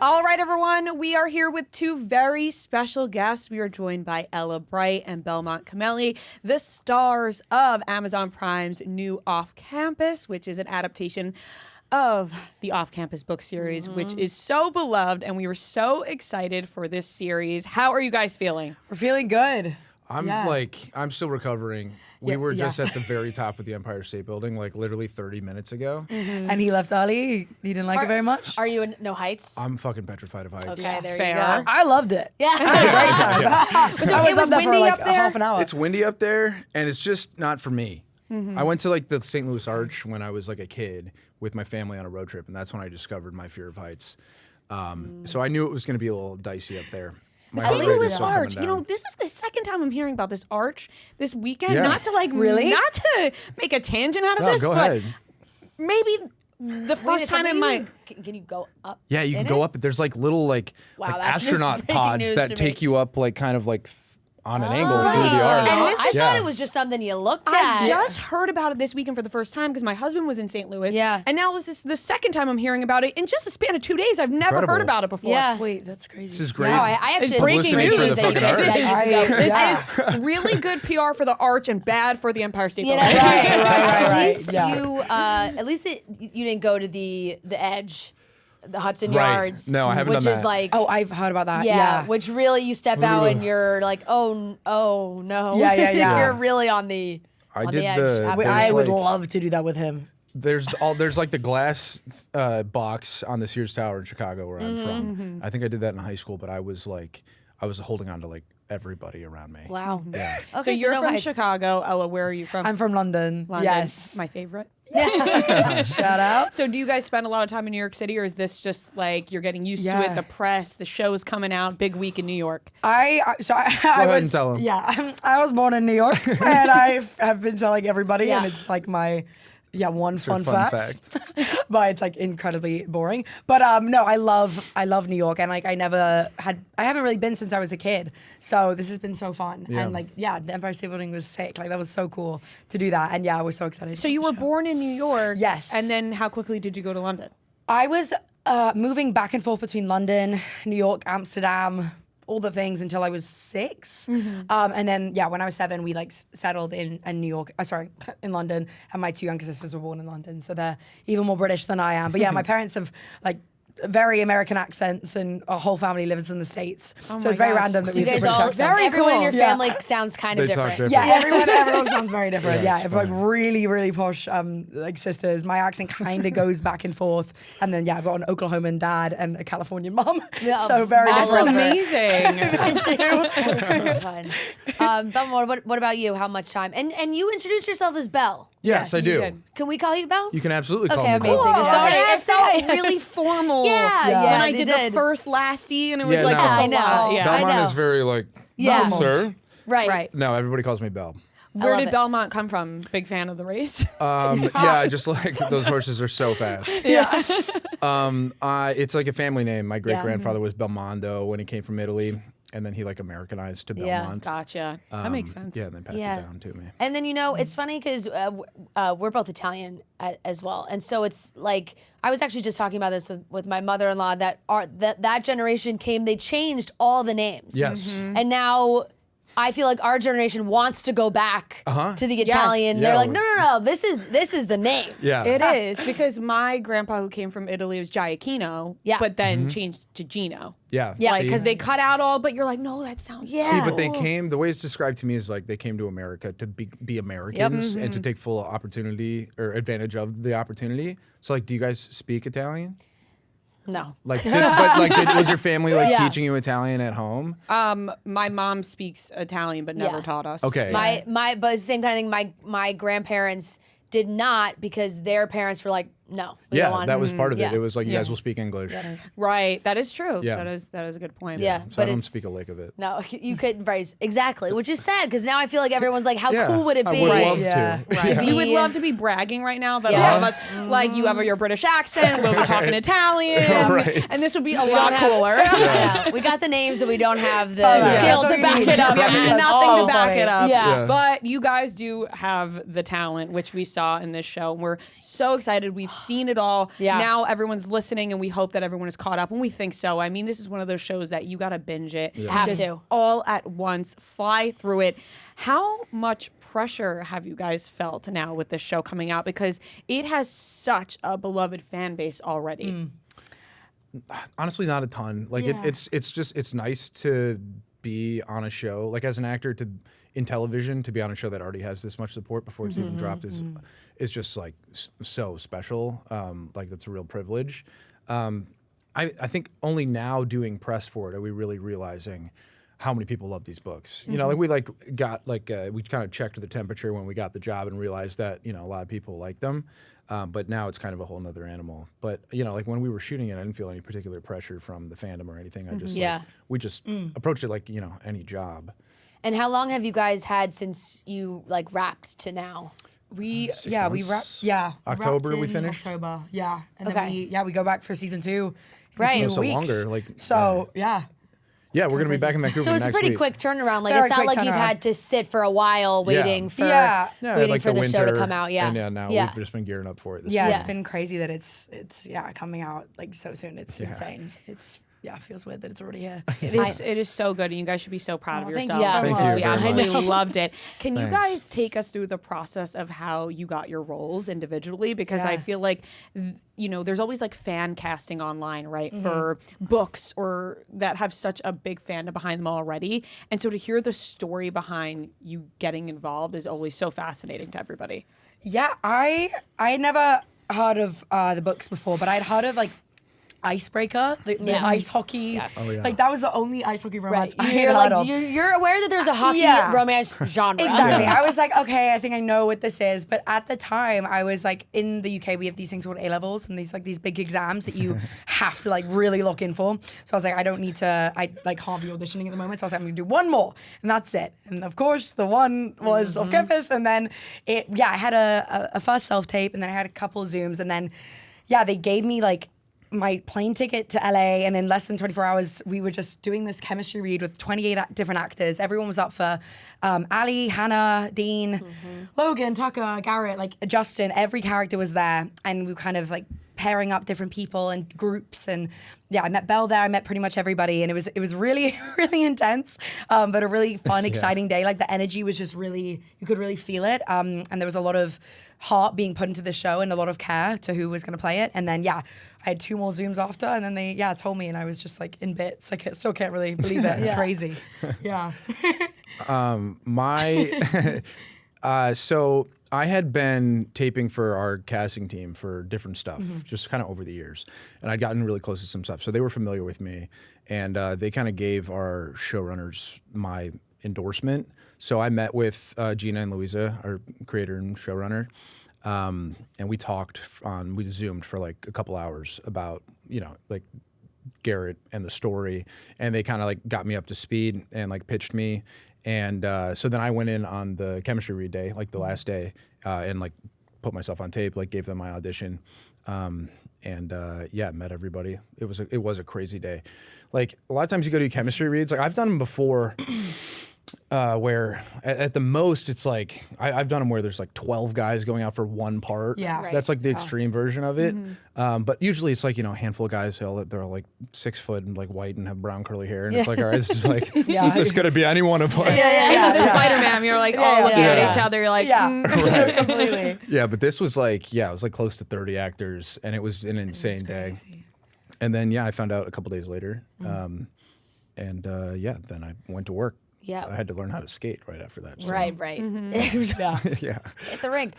All right, everyone, we are here with two very special guests. We are joined by Ella Bright and Belmont Cameli, the stars of Amazon Prime's new Off Campus, which is an adaptation of the Off Campus book series, which is so beloved, and we were so excited for this series. How are you guys feeling? We're feeling good. I'm still recovering. We were just at the very top of the Empire State Building, like literally 30 minutes ago. And he left early. He didn't like it very much. Are you in no heights? I'm fucking petrified of heights. Okay, there Fair. you go. I loved it. Yeah. I had a great time. I it was up there for windy like up there? half an hour. It's windy up there, and it's just not for me. I went to like the St. Louis Arch when I was like a kid with my family on a road trip, and that's when I discovered my fear of heights. So I knew it was going to be a little dicey up there. My St. heart rate is Louis still coming Arch. You know, down. this is the second time I'm hearing about this arch this weekend. Yeah. Not to like, Really? not to make a tangent out of No, this, go but ahead. maybe the first time in my Can you go up? Yeah, you can in go it? up. There's like little like that's astronaut breaking pods news that to take me. you up like kind of like on an angle through the arch. I Yeah. thought it was just something you looked I at. just heard about it this weekend for the first time because my husband was in St. Louis. Yeah. And now this is the second time I'm hearing about it in just a span of 2 days. I've never heard Incredible. about it before. Yeah. Wait, that's crazy. This is great. No, I actually breaking Publicity for news. the fucking arch. This is really good PR for the arch and bad for the Empire State You know, Building. At right. least Yeah. at least you didn't go to the edge, the Hudson Right. Yards. No, I haven't which done is that. like Oh, I've heard about that. yeah, which really you step out and you're like, oh no. Yeah. You're really on the I on did the edge. the- happening. I There's would like- love to do that with him. There's like the glass box on the Sears Tower in Chicago where I'm from. I think I did that in high school, but I was holding on to like everybody around me. Wow. Yeah. Okay, So you're no from heights. Chicago. Ella, where are you from? I'm from London. London. Yes. My favorite. Shout out. So do you guys spend a lot of time in New York City, or is this just like you're getting used to it, Yeah. the press, the show's coming out, big week in New York? I Go ahead was, and tell him. Yeah, I was born in New York, and I have been telling everybody, Yeah. and it's like my one fun fun fact. But it's like incredibly boring. But no, I love New York, and like I haven't really been since I was a kid. So this has been so fun, Yeah. and like the Empire State Building was sick. Like that was so cool to do that, and yeah, we're so excited. So you were born in New York. Yes. And then how quickly did you go to London? I was moving back and forth between London, New York, Amsterdam, all the things until I was 6. And then, when I was 7, we like settled in New York, in London. And my 2 younger sisters were born in London. So they're even more British than I am. But yeah, my parents have like very American accents, and our whole family lives in the States. So my it's very gosh. random that So we you have guys the British all, accent. everyone in your Yeah. family sounds kind of They talk different. different. Yeah, everyone sounds very different. Yeah, Yeah, it's it's like fun. really, really posh like sisters. My accent kind of goes back and forth. And then I've got an Oklahoman dad and a Californian mom. Yeah, So very That's different. amazing. Thank you. So fun. Belmont, what about you? How much time? And you introduced yourself as Belle. Yes, I do. Good. Can we call you Belle? You can absolutely call Okay, me amazing. Belle. Cool. Sorry, Yeah, it felt yes. really formal. Yeah, Yeah. When I they did the first lasty, and it was Yeah, like no. just a I know. lot. Yeah. Belmont know. is very like, Yeah. sir. Right. No, everybody calls me Belle. Where love did it. Belmont come from? Big fan of the race. Yeah, I just like those horses are so fast. Yeah. It's like a family name. My great grandfather was Belmondo when he came from Italy, and then he like Americanized to Yeah. Belmont. Gotcha. That makes sense. Yeah, and then passed Yeah. it down to me. And then it's funny because we're both Italian as well, and so it's like I was actually just talking about this with my mother-in-law that generation came. They changed all the names. Yes. And now I feel like our generation wants to go back to the Italian. Yes. They're Yeah, like, no, this is the name. Yeah. It is because my grandpa who came from Italy was Giacchino, Yeah. but then changed to Gino. Yeah. Yeah, Like, See? because they cut out all, but you're like, no, that sounds Yeah. See, but they came. The way it's described to me is like they came to America to be Americans and to take full opportunity or advantage of the opportunity. So, like, do you guys speak Italian? No. Like, was your family like Yeah. teaching you Italian at home? My mom speaks Italian, but never Yeah. taught us. Okay. But it's the same kind of thing. My grandparents did not because their parents were like, no, we don't Yeah, want that was part of it. Yeah. It was like you guys will speak English. Right. That is true. Yeah. That is a good point. Yeah. So but I don't it's- speak a lick of it. No, you couldn't, right? Exactly, which is sad because now I feel like everyone's like, how Yeah, cool would it I be? would Right. love Yeah. to. to be- We would love to be bragging right now that Yeah. all of us, like, you have your British accent, we'll be talking Italian, Right. and this would be a We lot don't have- cooler. Yeah, we got the names, but we don't have the yeah. skill That's to what you back need. it up. We have That's nothing so to back funny. it up. Yeah. Yeah. But you guys do have the talent, which we saw in this show. And we're so excited. We've seen it all. Yeah. Now everyone's listening, and we hope that everyone is caught up, and we think so. I mean, this is one of those shows that you got to binge it. Have just to. all at once, fly through it. How much pressure have you guys felt now with this show coming out? Because it has such a beloved fan base already. Honestly, not a ton. Like it's nice to be on a show, like as an actor in television, to be on a show that already has this much support before it's even dropped is just like so special. Like that's a real privilege. I think only now doing press for it are we really realizing how many people love these books. You know, like we got we kind of checked the temperature when we got the job and realized that, you know, a lot of people like them. But now it's kind of a whole nother animal. But, you know, like when we were shooting it, I didn't feel any particular pressure from the fandom or anything. I just, we just approached it like, you know, any job. And how long have you guys had since you like wrapped to now? We 6 we months? wrapped. October we in finished? October, yeah, and Okay. then we go back for season 2. in a Right. few Oh, so weeks. longer, like, so yeah. Yeah, we're going to be back in Vancouver So it's a next pretty week. quick turnaround. Like Very it's not quick like you've turnaround. had to sit for a while waiting for Yeah. Yeah, waiting like for the show to winter, come out. Yeah. And now we've just been gearing up for it. This Yeah, week. it's been crazy that it's coming out like so soon. It's insane. It's it feels weird that it's already here. It is so good, and you guys should be so proud of thank yourselves. you so Thank much. you We very absolutely much. loved it. Can you Thanks. guys take us through the process of how you got your roles individually? Because I Yeah. feel like, you know, there's always like fan casting online, right, Mm-hmm. for books or that have such a big fandom behind them already. And so to hear the story behind you getting involved is always so fascinating to everybody. Yeah, I had never heard of the books before, but I'd heard of like Icebreaker, the Yes. ice hockey. Yes. Oh, yeah. Like that was the only ice hockey romance I had You're heard like of. you're aware that there's a hockey Yeah. romance genre. Exactly. I was like, okay, I think I know what this is. But at the time, I was like, in the UK, we have these things called A levels and these big exams that you have to like really lock in for. So I was like, I don't need to. I like can't be auditioning at the moment. So I was like, I'm gonna do one more, and that's it. And of course, the one was off campus, and then I had a first self tape, and then I had a couple Zooms, and then they gave me like my plane ticket to LA, and in less than 24 hours, we were just doing this chemistry read with 28 different actors. Everyone was up for Ali, Hannah, Dean, Logan, Tucker, Garrett, like Justin. Every character was there, and we were kind of like pairing up different people and groups. And I met Belle there. I met pretty much everybody, and it was really really intense, but a really fun, exciting day. Like the energy was just really, you could really feel it, and there was a lot of heart being put into the show and a lot of care to who was going to play it. And then I had 2 more Zooms after, and then they told me, and I was just like in bits. I still can't really believe it. It's crazy. Yeah. So I had been taping for our casting team for different stuff, just kind of over the years, and I'd gotten really close to some stuff. So they were familiar with me, and they kind of gave our showrunners my endorsement. So I met with Gina and Louisa, our creator and showrunner, and we Zoomed for like a couple hours about, like Garrett and the story, and they kind of like got me up to speed and like pitched me. And so then I went in on the chemistry read day, like the last day, and like put myself on tape, like gave them my audition, and met everybody. It was a crazy day. Like a lot of times you go to chemistry reads, like I've done them before, where at the most it's like I've done them where there's like 12 guys going out for one part. Yeah. Right. That's like the extreme version of it. But usually it's like, a handful of guys they're all like 6 foot and like white and have brown curly hair, and it's like, all right, this is like this could be any one of us. The Spider-Man, you're like all looking at each other. You're like, completely. Yeah, but this was like, it was like close to 30 actors, and it was an insane day. And then I found out a couple days later, then I went to work. Yeah. I had to learn how to skate right after that. So. Right. Yeah. Yeah. At the rink.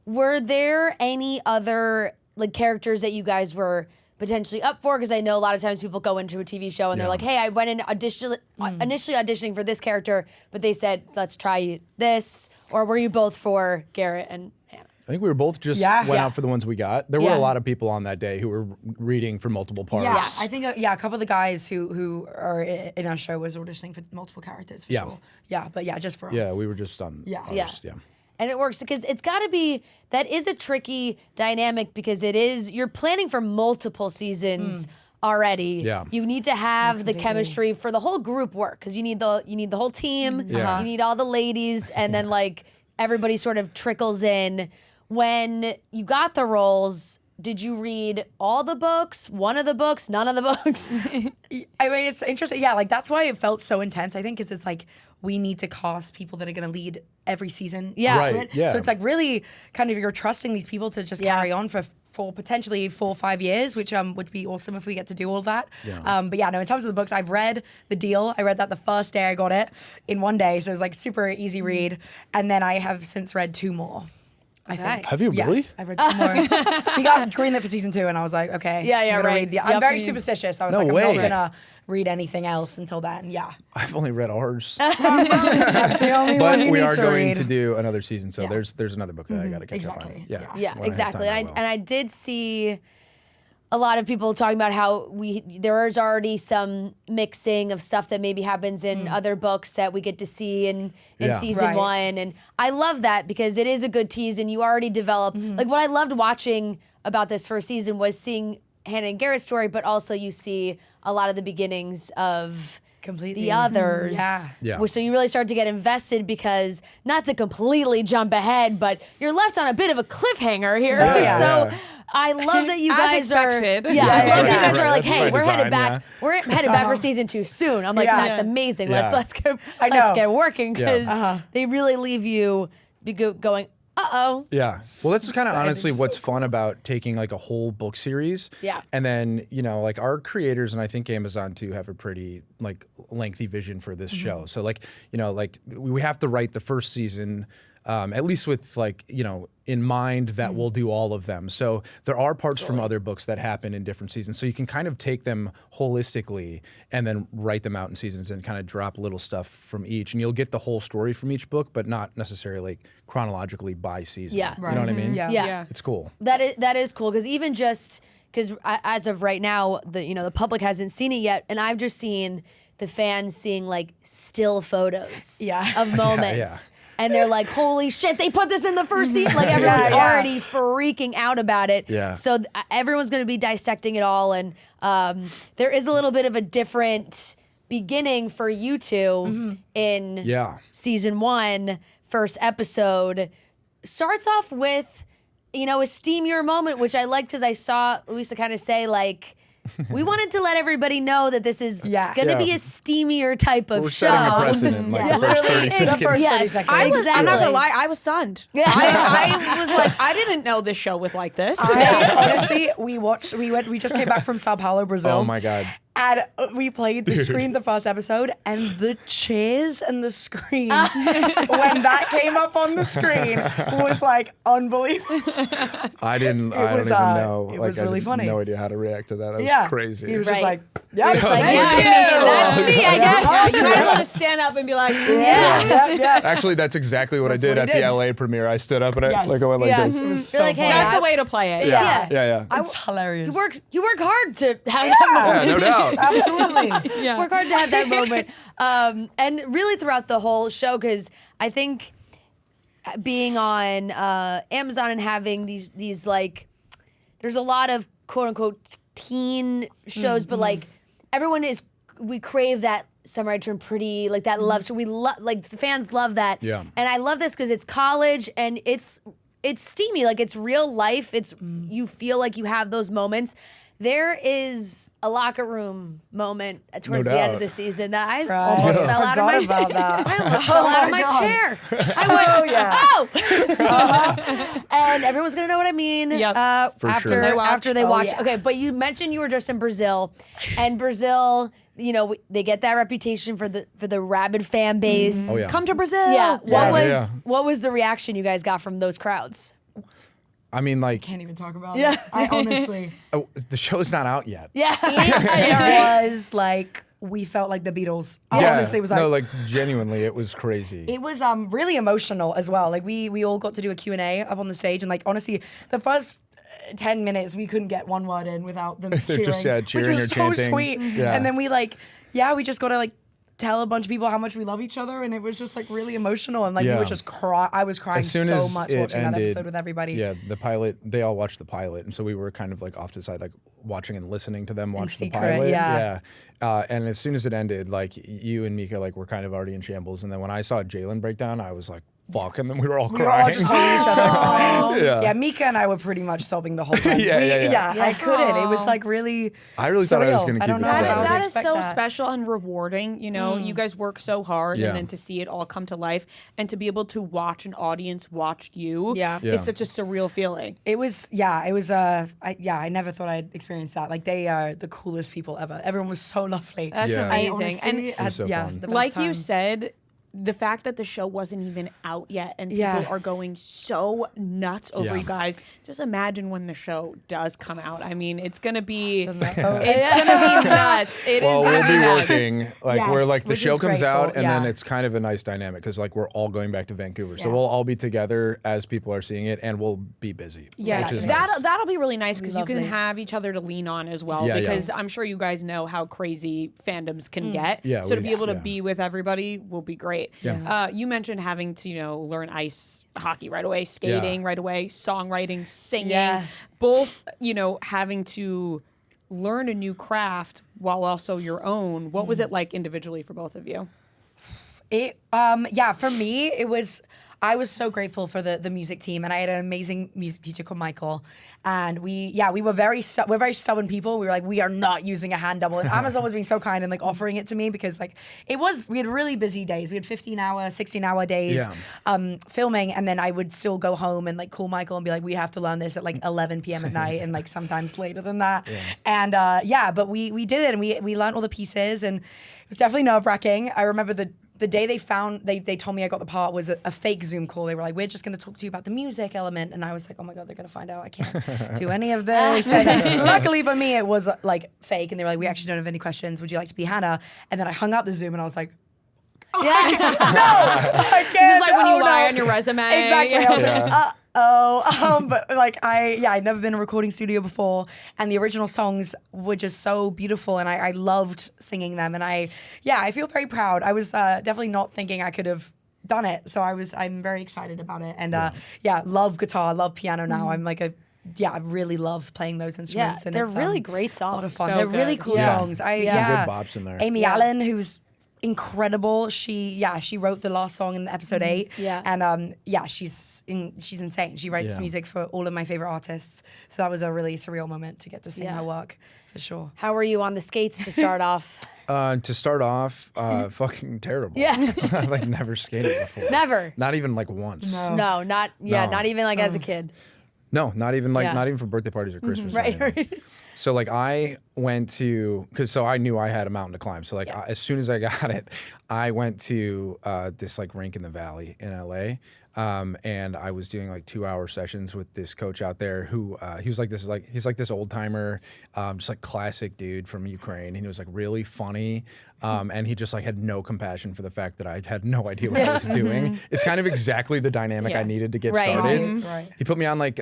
Were there any other like characters that you guys were potentially up for? Because I know a lot of times people go into a TV show and they're like, hey, I went in initially auditioning for this character, but they said, let's try this. Or were you both for Garrett and Hannah? I think we were both just went out for the ones we got. There were a lot of people on that day who were reading for multiple parts. Yeah, I think a couple of the guys who are in our show was auditioning for multiple characters for sure. Yeah, but just for us. Yeah, we were just on ours. Yeah. And it works because it's got to be, that is a tricky dynamic because you're planning for multiple seasons already. Yeah. You need to have the chemistry for the whole group work because you need the whole team, Yeah. you need all the ladies, and then like everybody sort of trickles in. when you got the roles, did you read all the books, one of the books, none of the books? I mean, it's interesting. Yeah, like that's why it felt so intense. I think it's like we need to cast people that are going to lead every season. Yeah. into Right, it. yeah. So it's like really kind of you're trusting these people to just carry on for potentially 4 or 5 years, which would be awesome if we get to do all that. But yeah, no, in terms of the books, I've read The Deal. I read that the first day I got it in one day. So it was like super easy read. And then I have since read 2 more. I think. Have you really? Yes, I've read 2 more. We got greenlit for season 2, and I was like, okay. Yeah, I'm gonna right. read I'm Yep. very superstitious. I was No like, way. I'm not gonna read anything else until then. Yeah. I've only read ours. That's the only one But you we need are to going read. to do another season, so Yeah. there's another book that I got to catch up on. Exactly. Yeah, Yeah, when I have exactly. time, And will. I did see a lot of people talking about how there is already some mixing of stuff that maybe happens in other books that we get to see in Yeah. season Right. 1. And I love that because it is a good tease and you already develop like what I loved watching about this first season was seeing Hannah and Garrett's story, but also you see a lot of the beginnings of Completely. the others. Yeah. So you really start to get invested because not to completely jump ahead, but you're left on a bit of a cliffhanger here. Yeah. So Yeah. I love that you As guys expected. are. Yeah, I love that you guys right, are like, that's hey, by we're headed design, back. yeah. We're headed back for season 2 soon. I'm like, Yeah. that's amazing. Yeah. Let's get I let's know. get working because Yeah. they really leave you going, uh-oh. Yeah. Well, that's kind of honestly what's fun about taking like a whole book series. Yeah. And then, like our creators and I think Amazon too have a pretty like lengthy vision for this show. So like, like we have to write the first season at least with like, in mind that we'll do all of them. So there are parts from other books that happen in different seasons. So you can kind of take them holistically and then write them out in seasons and kind of drop little stuff from each. And you'll get the whole story from each book, but not necessarily chronologically by season. Yeah. You know what I mean? Yeah. Yeah. It's cool. That is cool because even just because as of right now, the public hasn't seen it yet, and I've just seen the fans seeing like still photos of moments. And they're like, holy shit, they put this in the first season. Like everyone's already freaking out about it. Yeah. So everyone's going to be dissecting it all. And there is a little bit of a different beginning for you two in season 1, first episode. Starts off with, a steamier moment, which I liked because I saw Lisa kind of say like, we wanted to let everybody know that this is going to be a steamier type of We're show. setting a precedent like the first 30 seconds. The first 30 Yes, seconds. I'm not Exactly. gonna lie, I was stunned. I was like, I didn't know this show was like this. Honestly, we just came back from Sao Paulo, Brazil. Oh my God. And we screened the first episode, and the cheers and the screams when that came up on the screen was like unbelievable. I don't was, even know. it Like, was I really had funny. No idea how to react to that. That was crazy. He was Right. just like, yeah, It's like, thank yeah, you. That's me, I guess. Yeah. You might want to stand up and be like, Yeah. Actually, that's exactly what I did what at he the did. LA premiere. I stood up and I Yes. like I went like Yes. this. It was You're so like, hey, funny. that's the way to play it. Yeah. Yeah. It's hilarious. You work hard to have that moment. Yeah, no doubt. Absolutely. Work hard to have that moment. And really throughout the whole show, because I think being on Amazon and having these like, there's a lot of quote unquote teen shows, but like we crave that Summer I Turned Pretty, like that love. So we love, like the fans love that. Yeah. And I love this because it's college and it's steamy, like it's real life. It's you feel like you have those moments. There is a locker room moment towards the end of doubt. the season that I Right. almost I fell out of my forgot about that. I almost fell out of my God. chair. I went, yeah. and everyone's gonna know what I mean. Yep. For after sure. They watch. after they Oh, watch. yeah. Okay, but you mentioned you were just in Brazil, and Brazil, they get that reputation for the rabid fan base. Oh yeah. Come to Brazil. Yeah. Yeah. What was the reaction you guys got from those crowds? I mean, like, Can't even talk about it. I honestly. the show's not out yet. Yeah. It was like we felt like the Beatles. Honestly, it was like no, like genuinely, it was crazy. it was really emotional as well. Like we all got to do a Q&A up on the stage, and like honestly, the first 10 minutes we couldn't get one word in without them They're cheering, just, cheering which or was so chanting. sweet. Yeah. And then we we just got to like tell a bunch of people how much we love each other, and it was just like really emotional, and like we Yeah. were just I was crying As soon so as much it watching that ended, episode with everybody. Yeah, the pilot, they all watched the pilot. And so we were kind of like off to the side, like watching and listening to them watch the secret, pilot. yeah. And as soon as it ended, like you and Mika, like were kind of already in shambles. And then when I saw Jalen break down, I was like, fuck, and then we were all We were all crying. just hugging each other. crying. Yeah. Yeah, Mika and I were pretty much sobbing the whole time. Yeah. I couldn't. It was like really. I really thought I was surreal. gonna I keep don't it know together. how to That is expect so that. special and rewarding. You know, you guys work so hard, Yeah. and then to see it all come to life, and to be able to watch an audience watch you, Yeah. Yeah. is such a surreal feeling. It was, I never thought I'd experience that. Like, they are the coolest people ever. Everyone was so lovely. That's Yeah. amazing. Honestly, And It was so fun. the best like you time. said, the fact that the show wasn't even out yet and people Yeah. are going so nuts over Yeah. you guys. Just imagine when the show does come out. I mean, it's gonna be Oh, it's gonna be nuts. It is Well, gonna we'll be be nuts. working like where Yes, like the which show is comes out, grateful, and then yeah. it's kind of a nice dynamic because like we're all going back to Vancouver, so Yeah. we'll all be together as people are seeing it, and we'll be busy. Yeah, which is that nice. that'll be really nice because you can Lovely. have each other to lean on as well. Yeah, yeah. because I'm sure you guys know how crazy fandoms can get. Yeah, so to we- be able to yeah. be with everybody will be great. Yeah. You mentioned having to learn ice hockey right away, skating right away, songwriting, singing, Yeah. both having to learn a new craft while also your own. What was it like individually for both of you? For me, I was so grateful for the music team, and I had an amazing music teacher called Michael, and we were very stubborn people. We were like, we are not using a hand double, and Amazon was being so kind and like offering it to me because like we had really busy days. We had 15-hour, 16-hour days filming, and then I would still go home and like call Michael and be like, we have to learn this at like 11 p.m. at night, and like sometimes later than that. And but we did it, and we learned all the pieces, and it was definitely nerve-wracking. I remember the day they told me I got the part was a fake Zoom call. They were like, we're just going to talk to you about the music element. And I was like, oh my God, they're going to find out I can't do any of this. And luckily for me, it was like fake. And they were like, we actually don't have any questions. Would you like to be Hannah? And then I hung up the Zoom and I was like, I can't. This is like when you oh, lie no. on your resume. Exactly. I was Yeah. like, but like I'd never been in a recording studio before, and the original songs were just so beautiful, and I loved singing them, and I feel very proud. I was definitely not thinking I could have done it, so I'm very excited about it, and love guitar, love piano now. I'm like I really love playing those instruments, and they're it's, really great songs. a lot of fun. So they're really good. cool Yeah. songs. Some good bops in there. Amy Allen, who's incredible. She wrote the last song in episode 8. Yeah. And she's insane. She writes Yeah. music for all of my favorite artists. So that was a really surreal moment to get to sing Yeah. her work for sure. How were you on the skates to start off? To start off, fucking terrible. Yeah. I've like never skated before. Never. Not even like once. No, not No. not even like as a kid. No, not even Yeah. not even for birthday parties or Christmas. or Right, anything. right. So like I went to so I knew I had a mountain to climb. So like as soon as I got it, I went to this like rink in the valley in LA. And I was doing like 2-hour sessions with this coach out there who he's like this old timer, just like classic dude from Ukraine. And he was like really funny. And he just like had no compassion for the fact that I had no idea what I was doing. It's kind of exactly the dynamic I needed to get Right. started. Right. He put me on like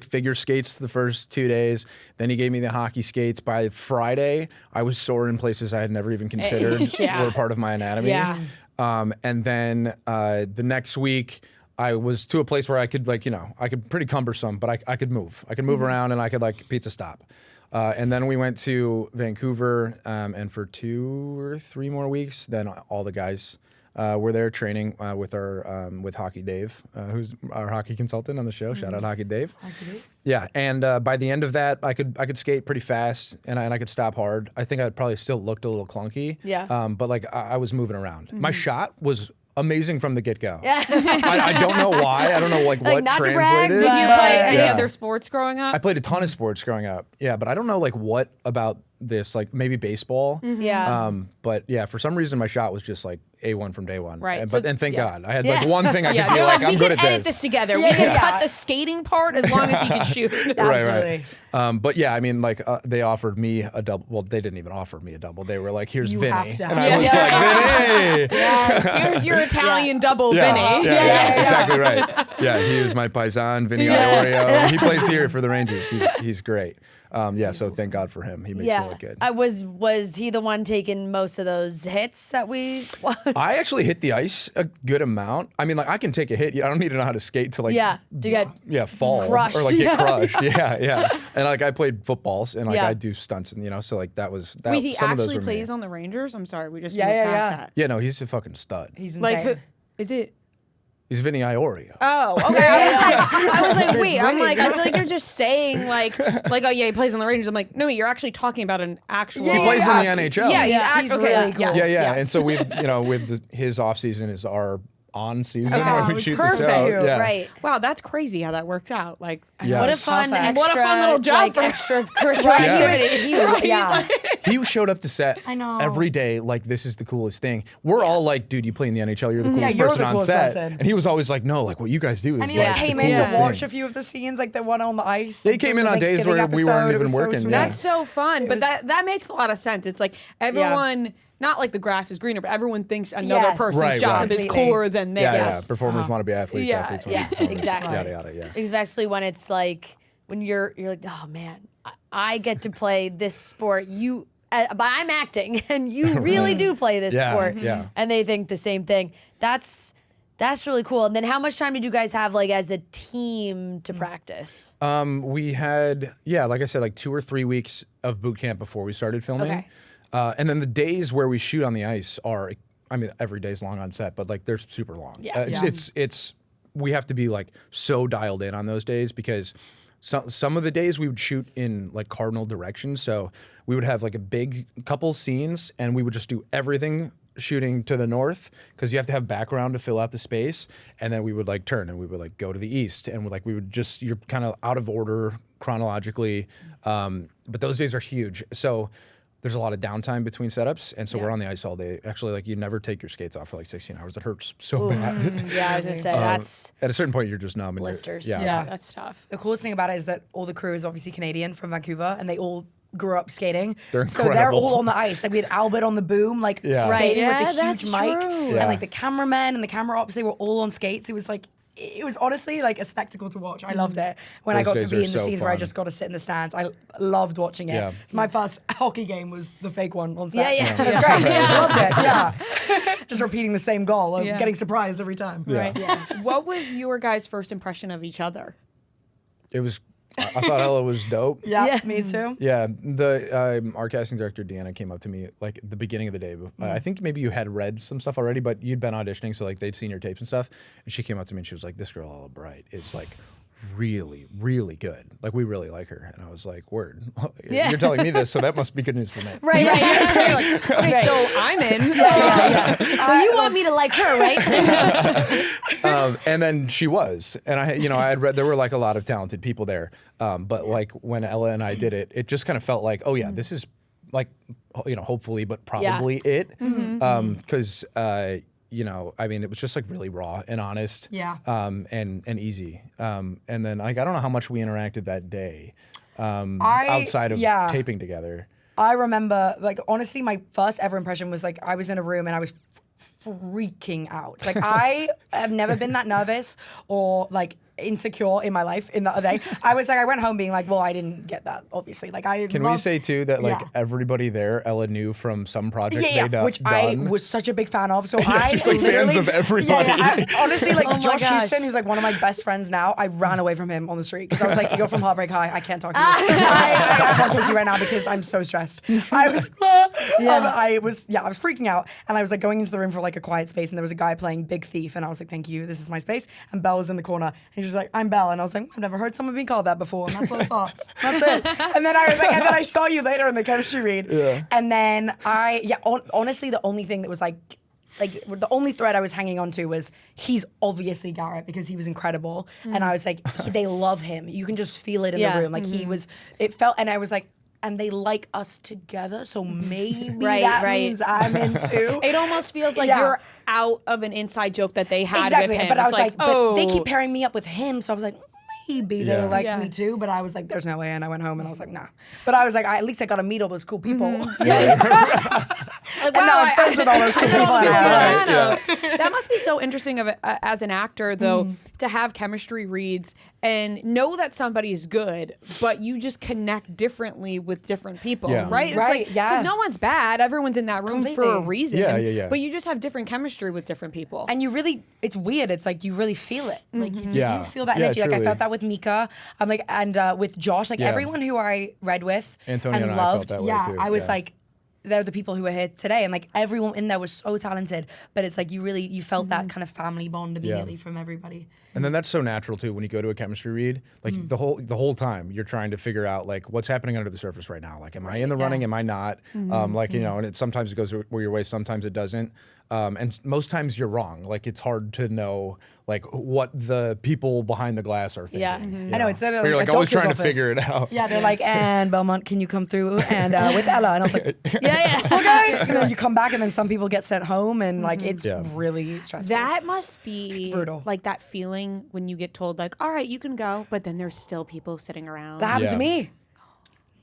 figure skates the first 2 days. Then he gave me the hockey skates. By Friday, I was sore in places I had never even considered were part of my anatomy. Yeah. And then the next week, I was to a place where I could I could pretty cumbersome, but I could move. I could move around and I could like pizza stop. And then we went to Vancouver, and for 2 or 3 more weeks, then all the guys were there training with with Hockey Dave, who's our hockey consultant on the show. Shout out Hockey Dave. Yeah, and by the end of that, I could skate pretty fast, and I could stop hard. I think I probably still looked a little clunky. Yeah. But like I was moving around. My shot was amazing from the get-go. Yeah. I don't know why. I don't know like what not to brag, translated. Did you play any Yeah. other sports growing up? I played a ton of sports growing up. Yeah, but I don't know like what about this, like maybe baseball. Yeah. But yeah, for some reason my shot was just like A1 from day one. Right. And thank yeah. God. I had like one thing I could be they're like, we I'm good can at edit this. this together. We can cut the skating part as long as he can shoot. Right, Absolutely. right. But yeah, I mean, like they offered me a double. Well, they didn't even offer me a double. They were like, "Here's You Vinny," have to and have I was like, "Vinny." Here's your Italian double, Yeah, Vinny. yeah, exactly right. Yeah, he is my paisan, Vinny Iorio. He plays here for the Rangers. He's great. So thank God for him. He makes me look good. Was he the one taking most of those hits that we? I actually hit the ice a good amount. I mean, like I can take a hit. I don't need to know how to skate to like to get fall crushed. or like get crushed. Yeah. And like I played footballs and like Yeah. I do stunts and so like that was that. Wait, he some of those actually were plays me. on the Rangers? I'm sorry, we just Yeah, moved yeah, past yeah. that. Yeah, no, he's a fucking stud. He's insane. Like, who is it? He's Vinny Iorio. Oh, okay. I was like, wait. I'm like, I feel like you're just saying like, oh yeah, he plays on the Rangers. I'm like, no, you're actually talking about an actual. He plays in the NHL. Yeah, He's okay, really cool. yes, Yeah. yes. And so his off season is our on season Okay. when we Oh, shoot perfect. the show. Yeah. Right. Wow, that's crazy how that worked out. Like, Yeah. What a Yes. fun Perfect. extra, What a fun little job like, for- extracurricular Yeah. activity. Yeah. He showed up to set I know. every day like this is the coolest thing. We're all like, dude, you play in the NHL, you're the coolest you're person the on coolest set. person. And he was always like, no, like what you guys do is And he like like the came in to coolest watch thing. a few of the scenes, like the one on the ice. They like, came the in on days Thanksgiving where we weren't episode. It even was so working, sweet. yeah. That's so fun. But was- that makes a lot of sense. It's like everyone, not like the grass is greener, but everyone thinks another Yeah. person's Right, job right. is cooler than theirs. Yeah. Performers want to be athletes, Yeah, athletes want yeah, to be performers. exactly. Yada, yada, yeah. Especially when it's like when you're like, oh man, I get to play this sport. But I'm acting, and you really do play this Yeah, sport. yeah. And they think the same thing. That's really cool. And then how much time did you guys have like as a team to practice? We had, like I said, like 2 or 3 weeks of boot camp before we started filming. Okay. And then the days where we shoot on the ice are, I mean, every day's long on set, but like they're super long. Yeah. It's we have to be like so dialed in on those days because some of the days we would shoot in like cardinal directions. So we would have like a big couple scenes and we would just do everything shooting to the north because you have to have background to fill out the space, and then we would like turn and we would like go to the east, and we would just, you're kind of out of order chronologically, but those days are huge. So there's a lot of downtime between setups, and so we're on the ice all day. Actually, like you never take your skates off for like 16 hours. It hurts so bad. Yeah, I was gonna say that's At a certain point, you're just numb. And blisters. Yeah. That's tough. The coolest thing about it is that all the crew is obviously Canadian from Vancouver, and they all grew up skating. They're so they're incredible. all on the ice. Like we had Albert on the boom, like Yeah. Right. skating Yeah, with the that's huge mic, true. Yeah. and like the cameramen and the camera ops, they were all on skates. It was honestly like a spectacle to watch. I loved it when I Those got to days be are in the so scenes where I fun. just got to sit in the stands. I loved watching it. Yeah. My first hockey game was the fake one on set. Yeah. It was great. I loved it. Yeah, just repeating the same goal, Yeah. getting surprised every time. Right. What was your guys' first impression of each other? It was, I thought Ella was dope. Yeah, me too. Yeah, our casting director Deanna came up to me like at the beginning of the day. I think maybe you had read some stuff already, but you'd been auditioning, so like they'd seen your tapes and stuff. And she came up to me and she was like, "This girl, Ella Bright, is like really, really good. Like we really like her." And I was like, "Word, you're telling me this, so that must be good news for me." right. You're like, Okay, so I'm in. so you want me to like her, right? And then she was, and I had read there were like a lot of talented people there, but like when Ella and I did it, it just kind of felt like, oh yeah, this is like, hopefully, but probably it, because I mean, it was just like really raw and honest, Yeah. and easy, and then like I don't know how much we interacted that day, outside of taping together. I remember, like, honestly, my first ever impression was like I was in a room and I was freaking out. Like, I have never been that nervous or like insecure in my life. In the other day, I went home being like, well, I didn't get that, obviously. Like, Can we say too that like Yeah. everybody there, Ella knew from some project Yeah, they'd which I was such a big fan of. So I she's like fans literally- of everybody. Honestly, like Oh my Josh gosh. Houston, who's like one of my best friends now, I ran away from him on the street because I was like, "You're from Heartbreak High. I can't talk to you. I can't talk to you right now because I'm so stressed." I was, I was freaking out, and I was like going into the room for like a quiet space, and there was a guy playing Big Thief, and I was like, "Thank you, this is my space." And Belle was in the corner, and he was like, "I'm Belle," and I was like, "I've never heard someone be called that before," and that's what I thought. That's it. And then I was like, and then I saw you later in the chemistry read, and then honestly, the only thing that was like the only thread I was hanging on to was he's obviously Garrett because he was incredible, and I was like, they love him. You can just feel it in the room. Like he was. It felt, and I was like, and they like us together, so maybe that means I'm in too. It almost feels like you're out of an inside joke that they had Exactly, with him. but I It's was like, but they keep oh. pairing me up with him, so I was like, maybe they Yeah. like Yeah. me too. But I was like, there's no way, and I went home and I was like, nah. But I was like, at least I got to meet all those cool people. Like, And now I'm friends with all those cool people. Yeah. That must be so interesting of as an actor, though, to have chemistry reads and know that somebody's good, but you just connect differently with different people, Yeah. right? It's Right, like, yeah. because no one's bad. Everyone's in that room for a Completely. reason. Yeah. But you just have different chemistry with different people. And you really, it's weird. It's like you really feel it. Like you, Yeah. you feel that Yeah, energy. Like I truly. felt that with Mika. I'm like, and with Josh, like Yeah. everyone who I read with Antonio and and I felt loved. that way yeah, too, I was yeah. like, they're the people who are here today, and like everyone in there was so talented. But it's like you felt that kind of family bond immediately from everybody. And then that's so natural too when you go to a chemistry read. Like the whole time you're trying to figure out like what's happening under the surface right now. Like, am I in the running? Am I not? Like you know, and sometimes it goes where your way, sometimes it doesn't. And most times you're wrong. Like it's hard to know like what the people behind the glass are thinking. Yeah. you I know, it's But you're like always trying to figure it out. Yeah, they're like, and Belmont, can you come through and with Ella? And I was like, Yeah. okay. And then you come back, and then some people get sent home, and like it's really stressful. That must be brutal. like that feeling when you get told like, all right, you can go, but then there's still people sitting around. that happened to Yeah. me.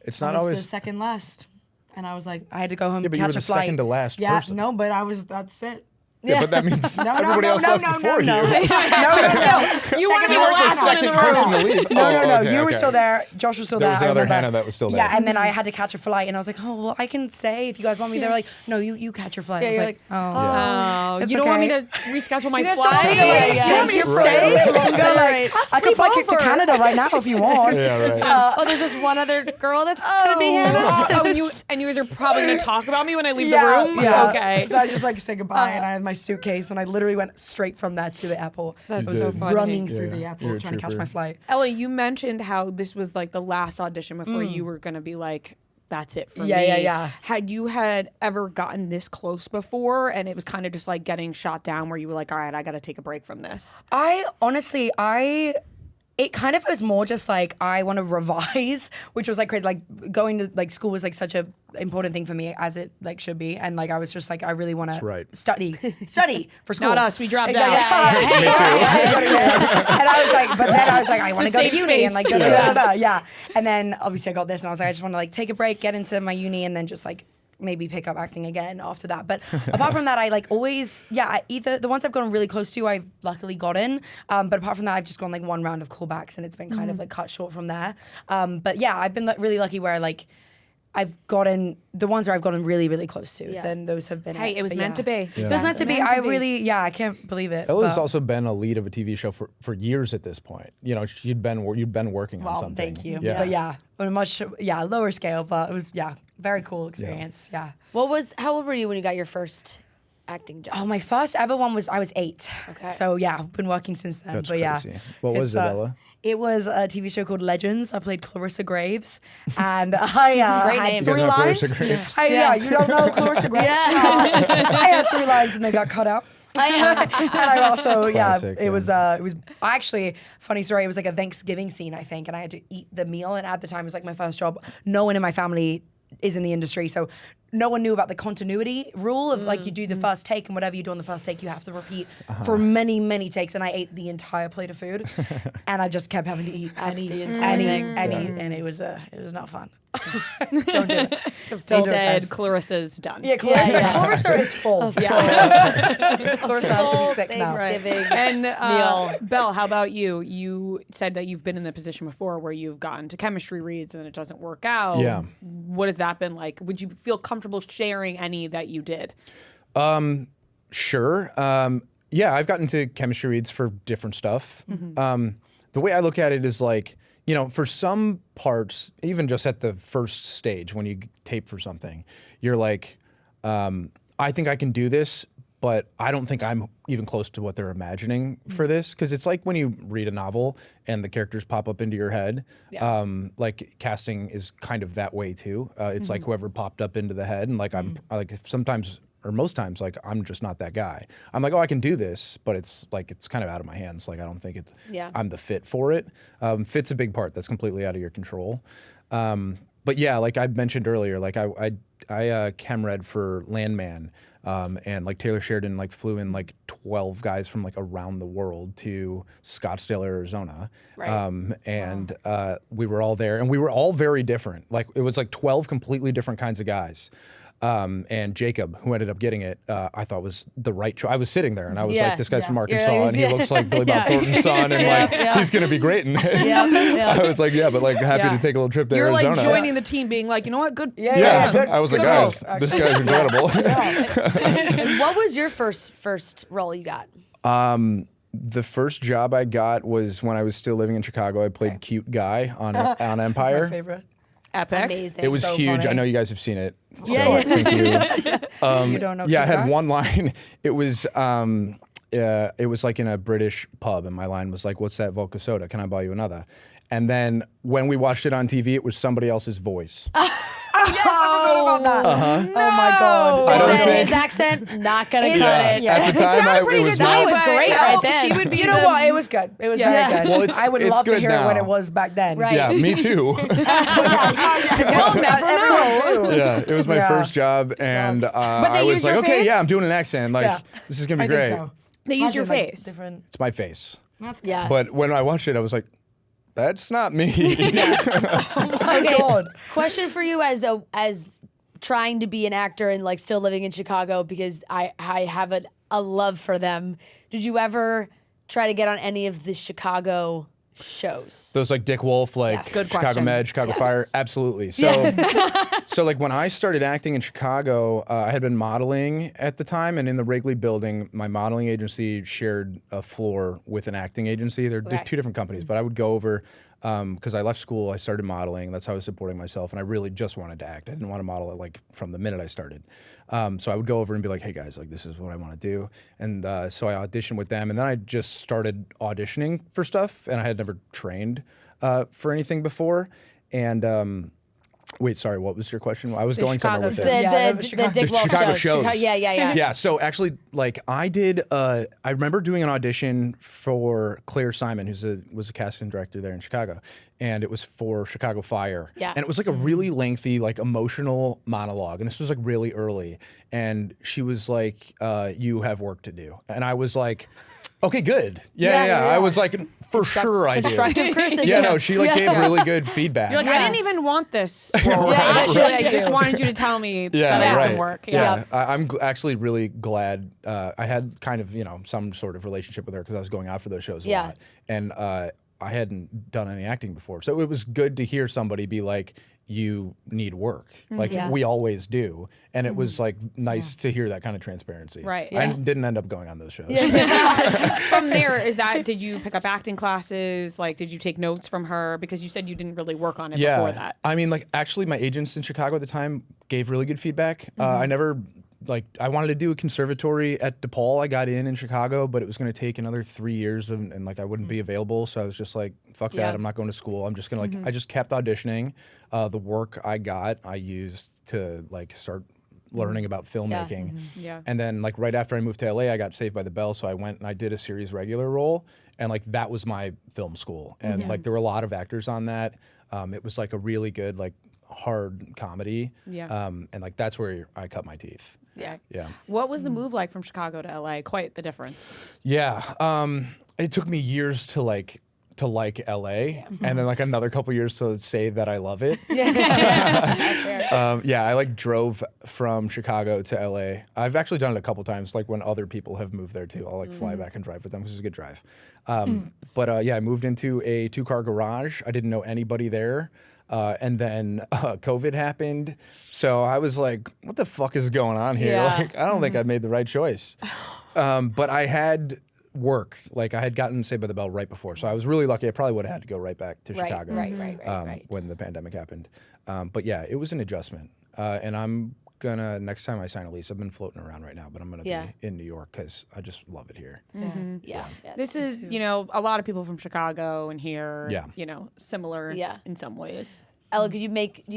It's I not was always. the second last, and I was like, I had to go home, Yeah, but you catch were a the flight. second to last Yeah, person. no, but that's it. Yeah, but that means No, everybody else left before you. no. You want to be You the weren't the last one in second the room. person to leave. No, Oh, okay, you were okay. still there. Josh was still There there. was I another remember. Hannah that was still there. Yeah, and then I had to catch a flight, and I was like, oh, well, I can stay if you guys want me. They're like, no, you catch your flight. I was you're like, like, oh. Oh, It's you don't want me okay. to reschedule my guys flight? don't- yeah, yeah. You want me to Right, stay right. longer? Like, I could fly kick to Canada right now if you want. Yeah, right. Oh, there's just one other girl that's gonna be Hannah. Oh, and you guys are probably going to talk about me when I leave the Yeah, room? yeah. Okay. So I just like said goodbye, and I had my suitcase, and I literally went straight from that to the airport. That's You so did. funny. Running through the You're airport a trying to catch trooper. my flight. Ella, you mentioned how this was like the last audition before you were going to be like, that's it for Yeah, me. yeah, yeah. Had you ever gotten this close before and it was kind of just like getting shot down where you were like, all right, I got to take a break from this? I honestly, it kind of was more just like I want to revise, which was like crazy. Like going to like school was like such a important thing for me, as it like should be. And like I was just like I really want to right. study for school. Not us, we dropped Yeah, out. yeah. And I was like, but then I was like, I want to go to safe uni space. and like yeah. And then obviously I got this, and I was like, I just want to like take a break, get into my uni, and then just like maybe pick up acting again after that. But apart from that, I like always, either the ones I've gotten really close to, I've luckily gotten. But apart from that, I've just gone like one round of callbacks, and it's been kind of like cut short from there. But yeah, I've been really lucky where like I've gotten the ones where I've gotten really, really close to. Then those have been. Hey, it was But meant to be. It was meant to be. I really, I can't believe it. Ella's but- also been a lead of a TV show for years at this point. You know, you'd been working on Well, something. thank you. Yeah. But yeah, on a much lower scale, but it was very cool experience. Yeah. How old were you when you got your first acting job? Oh, my first ever one was I was 8. Okay. So yeah, I've been working since then. That's but yeah. crazy. What was It's, it, Ella? It was a TV show called Legends. I played Clarissa Graves, and I Great had name. 3 You guys know lines. Clarissa Graves? You don't know Clarissa Graves? I had 3 lines and they got cut out. And I also, Classic, it was actually, funny story, it was like a Thanksgiving scene, I think, and I had to eat the meal, and at the time it was like my first job. No one in my family is in the industry, so no one knew about the continuity rule of like you do the first take, and whatever you do on the first take, you have to repeat for many, many takes. And I ate the entire plate of food, and I just kept having to eat any, and it was not fun. Don't do it. They Don't do it, said guys. Clarissa's done. Yeah, Clarissa is full. Clarissa has to be sick now. Thanksgiving. And Meal. Belle, how about you? You said that you've been in the position before where you've gotten to chemistry reads and then it doesn't work out. Yeah. What has that been like? Would you feel comfortable sharing any that you did? Sure. Yeah, I've gotten to chemistry reads for different stuff. The way I look at it is like, you know, for some parts, even just at the first stage when you tape for something, you're like, I think I can do this, but I don't think I'm even close to what they're imagining for this. Because it's like when you read a novel and the characters pop up into your head. Like casting is kind of that way too. It's like whoever popped up into the head, and like I'm like sometimes or most times like I'm just not that guy. I'm like, oh, I can do this, but it's like it's kind of out of my hands. Like I don't think it's I'm the fit for it. Fit's a big part. That's completely out of your control. But yeah, like I mentioned earlier, like I chem read for Landman. And like Taylor Sheridan like flew in like 12 guys from like around the world to Scottsdale, Arizona. And we were all there, and we were all very different. Like it was like 12 completely different kinds of guys. And Jacob, who ended up getting it, I thought was the right choice. I was sitting there and I was like, this guy's from Arkansas and he looks like Billy Bob Thornton's son and like he's gonna be great in this. I was like, but like happy to take a little trip to You're Arizona. like joining the team, being like, you know what, good. Good, I was like, good guys, roll, this guy's incredible. And what was your first role you got? The first job I got was when I was still living in Chicago. I played cute guy on Empire. My favorite. Epic. Amazing. It was So huge. funny. I know you guys have seen it. So Yeah, yeah. thank you. You don't know. Yeah, I had Kira? one line. It was like in a British pub, and my line was like, "What's that vodka soda? Can I buy you another?" And then when we watched it on TV, it was somebody else's voice. Yes, I forgot about that. Oh my god. I Is don't that think- his accent? Not gonna cut Yeah. it. At the time, it was good, not. It was great right then. She would be You know what? It was good. It was very good. Well, it's- I would it's love to good hear it when now. it was back then. Right. Yeah, me too. We'll never know. Yeah, it was my Yeah. first job, and Sucks. I they was use like, your okay, face? yeah, I'm doing an accent. Like, Yeah. this is gonna I be great. think so. They use your Imagine, like, face. different. It's my face. That's good. Yeah. But when I watched it, I was like, that's not me. Okay. God. Question for you as trying to be an actor and like still living in Chicago, because I have a love for them. Did you ever try to get on any of the Chicago shows? Those like Dick Wolf, like Yes. Good Chicago question. Med, Chicago Fire, absolutely. So, so like when I started acting in Chicago, I had been modeling at the time, and in the Wrigley Building, my modeling agency shared a floor with an acting agency. They're Okay. two different companies, but I would go over because I left school, I started modeling. That's how I was supporting myself, and I really just wanted to act. I didn't want to model it like from the minute I started. So I would go over and be like, "Hey guys, like this is what I want to do," and so I auditioned with them, and then I just started auditioning for stuff, and I had never trained for anything before. And wait, sorry, what was your question? I was going somewhere with Chicago this. Yeah, The the Chicago- Dick The Wolf Chicago shows. shows. Yeah. Yeah, so actually, like I did, I remember doing an audition for Claire Simon, was a casting director there in Chicago, and it was for Chicago Fire. Yeah. And it was like a really lengthy, like emotional monologue, and this was like really early, and she was like, "You have work to do," and I was like, "Okay, good. Yeah. I was like, for sure I do." Constructive criticism. Yeah, no, she like gave really good feedback. You're like, I didn't Yes. even want this. Right, Actually, right. I just wanted you to tell me Yeah, that I had right. some work. Yeah, I'm actually really glad. I had kind of some sort of relationship with her because I was going out for those shows a Yeah. lot, and I hadn't done any acting before, so it was good to hear somebody be like, "You need work," like Yeah. we always do, and it was like nice to hear that kind of transparency. Right. I Yeah. didn't end up going on those shows. From there, did you pick up acting classes? Like, did you take notes from her? Because you said you didn't really work on it before that. I mean, like actually, my agents in Chicago at the time gave really good feedback. I never I wanted to do a conservatory at DePaul. I got in Chicago, but it was going to take another 3 years, and like I wouldn't be available. So I was just like, fuck Yeah. that. I'm not going to school. I'm just gonna I just kept auditioning. The work I got, I used to like start learning about filmmaking. Yeah. And then like right after I moved to LA, I got Saved by the Bell, so I went and I did a series regular role, and like that was my film school, and like there were a lot of actors on that. It was like a really good like hard comedy. Yeah. And like that's where I cut my teeth. Yeah. Yeah. What was the move like from Chicago to LA? Quite the difference. Yeah. It took me years to like LA, and then like another couple years to say that I love it. Yeah, I like drove from Chicago to LA. I've actually done it a couple times, like when other people have moved there too. I'll like fly back and drive with them because it's a good drive. But yeah, I moved into a 2-car garage. I didn't know anybody there. And then COVID happened. So I was like, what the fuck is going on here? Yeah. Like, I don't think I made the right choice. But I had work. Like I had gotten Saved by the Bell right before. So I was really lucky. I probably would have had to go right back to Right, Chicago right. when the pandemic happened. But yeah, it was an adjustment. And I'm gonna, next time I sign a lease, I've been floating around right now, but I'm gonna Yeah. be in New York because I just love it here. Yeah. This is, a lot of people from Chicago and here, Yeah. similar Yeah. in some ways. Ella, do you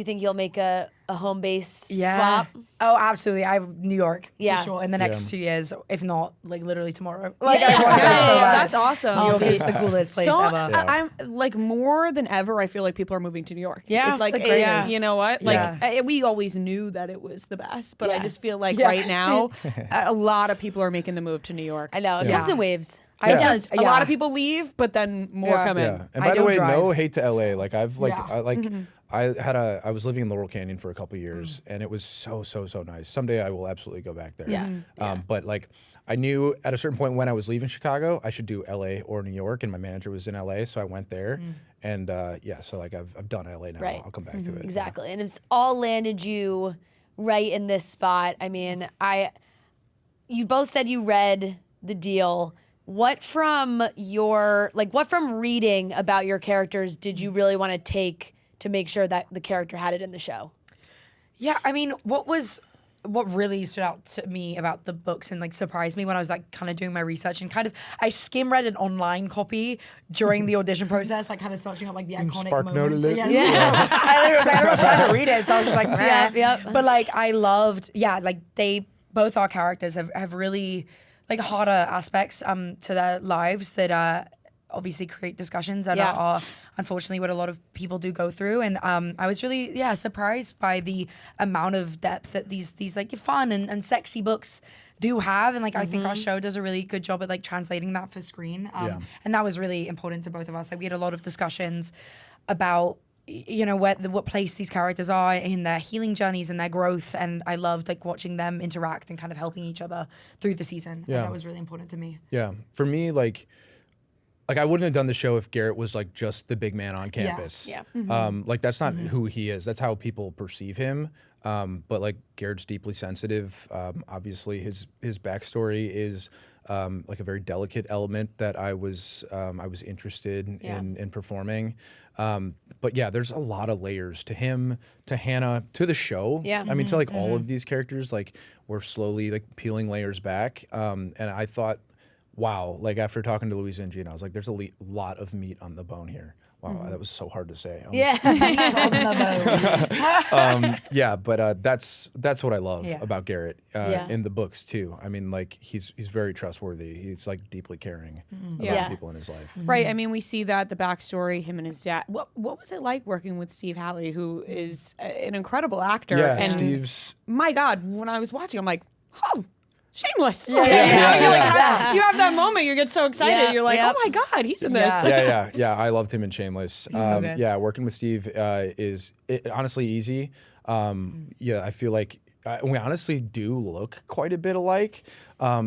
think you'll make a home base Yeah. swap? Oh, absolutely. I have New York Yeah. for sure in the next Yeah. 2 years, if not like literally tomorrow. Like Yeah. I want to go so bad. That's awesome. New York is the coolest place So ever. I'm like more than ever. I feel like people are moving to New York. Yeah, it's like the greatest. you know what? Yeah. Like we always knew that it was the best, but I Yeah. just feel like Yeah. right now a lot of people are making the move to New York. I know. It Yeah. comes in waves. I Yeah. just- A lot of people leave, but then more Yeah. come in. Yeah, and I by the don't way, drive. no hate to LA. Like I've like Yeah. I was living in Laurel Canyon for a couple years, and it was so nice. Someday I will absolutely go back there. Yeah. But like I knew at a certain point when I was leaving Chicago, I should do LA or New York, and my manager was in LA, so I went there, and yeah, so like I've done LA now. Right. I'll come back to it. Exactly. And it's all landed you right in this spot. I mean, you both said you read the deal. What from reading about your characters did you really want to take to make sure that the character had it in the show? Yeah, I mean, what really stood out to me about the books and like surprised me when I was like kind of doing my research and kind of I skim read an online copy during the audition process, like kind of searching up like the iconic Spark moments. noted it. I don't have time to read it, so I was just like, meh. Yep. But like I loved, like both our characters have really like harder aspects to their lives that obviously create discussions and are unfortunately what a lot of people do go through. And I was really surprised by the amount of depth that these like fun and sexy books do have. And like I think our show does a really good job at like translating that for screen. And that was really important to both of us. Like we had a lot of discussions about what place these characters are in their healing journeys and their growth, and I loved like watching them interact and kind of helping each other through the season. Yeah. And that was really important to me. Yeah, for me, like I wouldn't have done the show if Garrett was like just the big man on campus. Yeah. Like that's not who he is. That's how people perceive him. But like Garrett's deeply sensitive. Obviously, his backstory is like a very delicate element that I was interested in performing. But yeah, there's a lot of layers to him, to Hannah, to the show. Yeah. I mean, to like all of these characters, like we're slowly like peeling layers back. And I thought, wow, like after talking to Louise and Gina, I was like, there's a lot of meat on the bone here. Wow, that was so hard to say. Yeah. But that's what I love Yeah. about Garrett Yeah. in the books too. I mean, like he's very trustworthy. He's like deeply caring about Yeah. the people in his life. Right. I mean, we see that the backstory, him and his dad. What was it like working with Steve Halley, who is an incredible actor? Yeah, and Steve's. my God, when I was watching, I'm like, oh, shameless. Yeah. You're like, you have that moment, you get so excited. Yeah, You're like, yep. oh my God, he's in this. Yeah. I loved him in Shameless. so good. Yeah, working with Steve is honestly easy. I feel like we honestly do look quite a bit alike.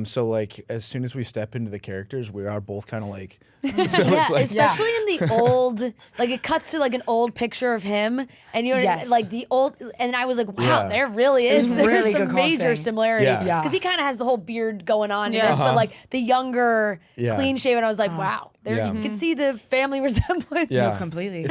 So like as soon as we step into the characters, we are both kind of like. So Yeah, it's like, especially in the old, like it cuts to like an old picture of him, and you're Yes. like the old, and I was like, wow, Yeah. there really is It's really some good major casting. similarity. Yeah. Because he kind of has the whole beard going on in Yeah. this, but like the younger, Yeah. clean shaven, I was like, wow, there Yeah. you can see the family resemblance. Yeah, completely.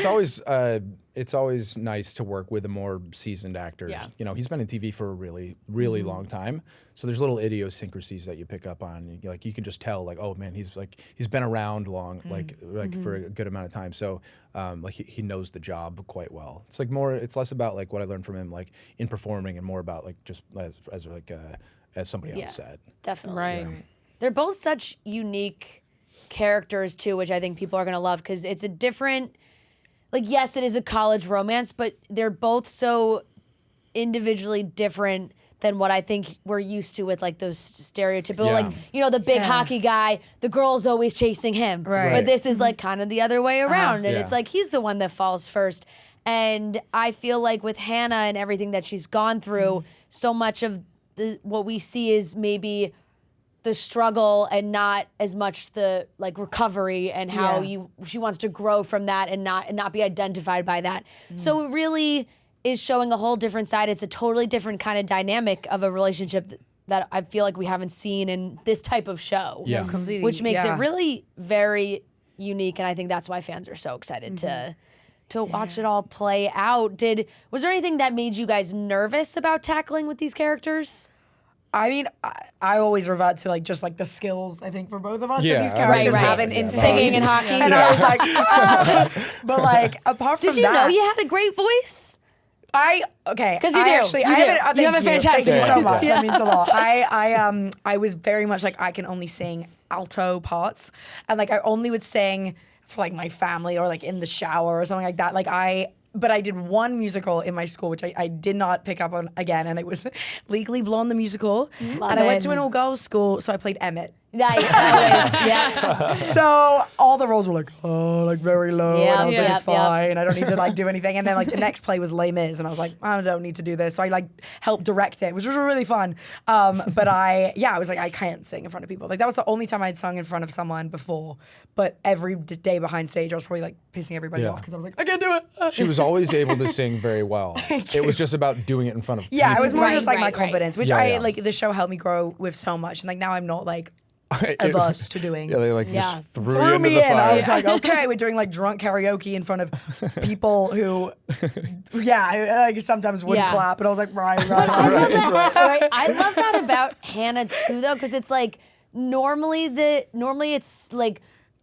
It's always nice to work with a more seasoned actor. Yeah. You know, he's been in TV for a really, really long time. So there's little idiosyncrasies that you pick up on. You can just tell, like, oh man, he's been around long, like for a good amount of time. So like he knows the job quite well. It's like it's less about like what I learned from him, like in performing, and more about like just as somebody on Yeah. set. Definitely. Right. They're both such unique characters too, which I think people are gonna love because it's a different. Like, yes, it is a college romance, but they're both so individually different than what I think we're used to with like those stereotypical, Yeah. like, the big hockey guy, the girl's always chasing him. Right. But this is like kind of the other way around. And Yeah. it's like he's the one that falls first. And I feel like with Hannah and everything that she's gone through, so much of what we see is maybe the struggle and not as much the like recovery and how she wants to grow from that and not be identified by that. So it really is showing a whole different side. It's a totally different kind of dynamic of a relationship that I feel like we haven't seen in this type of show. Yeah. Completely. Which makes Yeah. it really very unique, and I think that's why fans are so excited to watch it all play out. Was there anything that made you guys nervous about tackling with these characters? I mean, I always revert to like just like the skills I think for both of us Yeah, that these I like characters that. have in Yeah. Singing and scenes. hockey. And I was like, but like apart from Did you that, know you had a great voice? Okay, 'Cause you I do. Actually, You I do. have You have a thank fantastic Thank you so voice. much. Yeah. That means a lot. I was very much like I can only sing alto parts, and like I only would sing for like my family or like in the shower or something like that. But I did one musical in my school, which I did not pick up on again, and it was Legally Blonde the musical. And I went to an all girls school, so I played Emmett. Yeah. So all the roles were like, very low. Yeah, And I was like, yeah, it's yeah. fine. I don't need to like do anything. And then like the next play was Les Mis, and I was like, I don't need to do this. So I like helped direct it, which was really fun. But I was like, I can't sing in front of people. Like that was the only time I'd sung in front of someone before. But every day behind stage, I was probably like pissing everybody Yeah. off because I was like, I can't do it. She was always able to sing very well. It was just about doing it in front of Yeah, people. it was more Right, just like my right, right. confidence, which Yeah, I yeah. like the show helped me grow with so much. And like now I'm not like averse to doing. Yeah, they like Yeah. just threw you Threw into me the in. fire. I was like, okay, we're doing like drunk karaoke in front of people who, I sometimes wouldn't Yeah. clap, and I was like, right. Right. I love that about Hannah too, though, because it's like normally it's like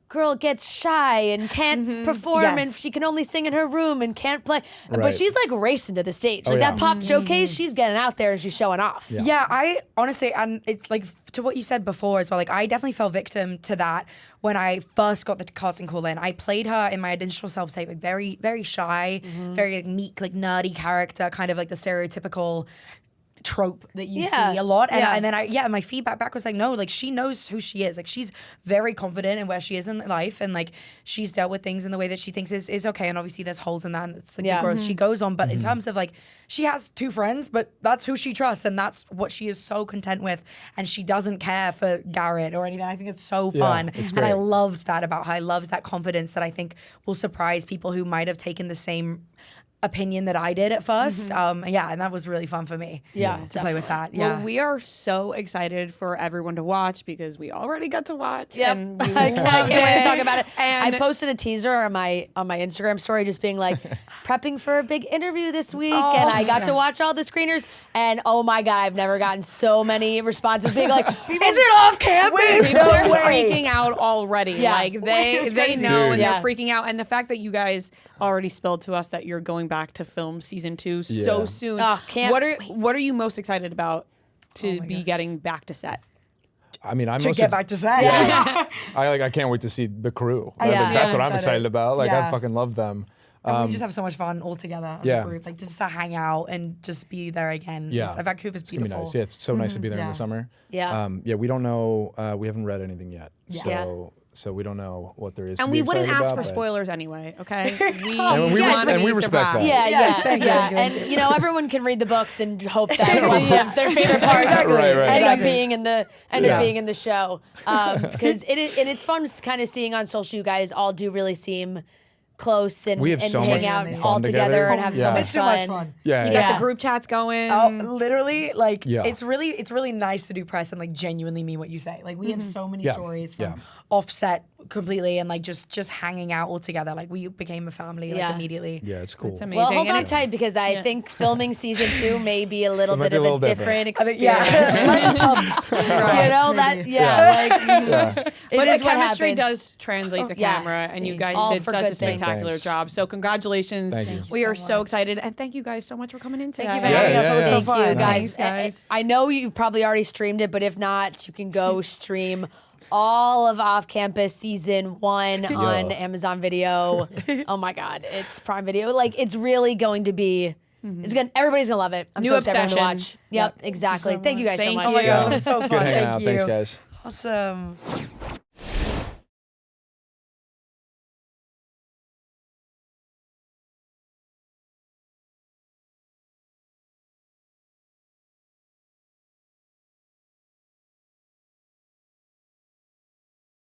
girl gets shy and can't perform and Yes. she can only sing in her room and can't play. But Right. she's like racing to the stage. Like yeah. that pop showcase, she's getting out there and she's showing off. Yeah, I honestly, and it's like to what you said before as well, like I definitely fell victim to that when I first got the casting call in. I played her in my initial self-tape, like very, very shy, very like, meek, like nerdy character, kind of like the stereotypical trope that you Yeah. see a lot. And, Yeah. and then my feedback back was like, no, like she knows who she is. Like she's very confident in where she is in life, and like she's dealt with things in the way that she thinks is okay. And obviously there's holes in that, and it's like Yeah. the growth she goes on. But in terms of like, she has 2 friends, but that's who she trusts, and that's what she is so content with. And she doesn't care for Garrett or anything. I think it's so fun. it's And I great. loved that about her. I loved that confidence that I think will surprise people who might have taken the same opinion that I did at first. And that was really fun for me. Yeah, to play with that. Yeah. Well, we are so excited for everyone to watch because we already got to watch. Yep. And we I can't wait to talk about it. And I posted a teaser on my Instagram story just being like, prepping for a big interview this week, and I got to watch all the screeners, and oh my God, I've never gotten so many responses being like, is it off campus? people are freaking out already. Yeah. Like they crazy. know and Yeah. they're freaking out. And the fact that you guys already spilled to us that you're going back to film season 2 so Yeah. soon. Oh, can't what are you most excited about to be gosh. getting back to set? I mean, I'm to most get back to set. I can't wait to see the crew. Yeah. That's what I'm Excited. excited about. Like Yeah. I fucking love them. And we just have so much fun all together as yeah. a group, like just to hang out and just be there again. Yeah. Vancouver's It's gonna be beautiful. nice. Yeah, it's so nice to be there in Yeah. the summer. Yeah. We don't know. We haven't read anything yet. Yeah. So we don't know what there is. to And be we wouldn't excited ask about, for but- spoilers anyway, okay? we want to be respect that. surprised. Yeah, thank you. And you know, everyone can read the books and hope that one of their favorite parts Right. end up Exactly. being in the show. Because it's fun kind of seeing on social. You guys all do really seem close and, We have and so hang much out fun all together together. and have so Yeah. much It's too fun. much fun. Yeah. You yeah. got Yeah. the group chats going. Oh, literally, like Yeah. it's really nice to do press and like genuinely mean what you say. Like we have so many Yeah. stories from Yeah. offset completely and like just hanging out all together. Like we became a family like Yeah. immediately. Yeah, it's cool. It's amazing. Well, hold And on it- tight because I think filming season 2 may be a little might bit be of a a little different I think, experience. yeah, less pubs. You know that, maybe. like But is the what chemistry happens. does translate to Yeah. camera, and you guys All did for such good a things. spectacular Thanks. job. So congratulations. Thank you. We are so so much. excited, and thank you guys so much for coming in today. Thank you for Yeah, having us. yeah, That was so yeah. fun. you guys. Thanks, guys. I know you've probably already streamed it, but if not, you can go stream all of Off Campus season 1 on Amazon Video. Oh my God, it's Prime Video. Like it's really going to be. It's gonna. Everybody's gonna love it. I'm New so excited to obsession. watch. Yep, exactly. Thank you guys so Thank much. Oh my you. gosh, it was so fun. Good hanging Thank out. you. Thanks, guys. Awesome.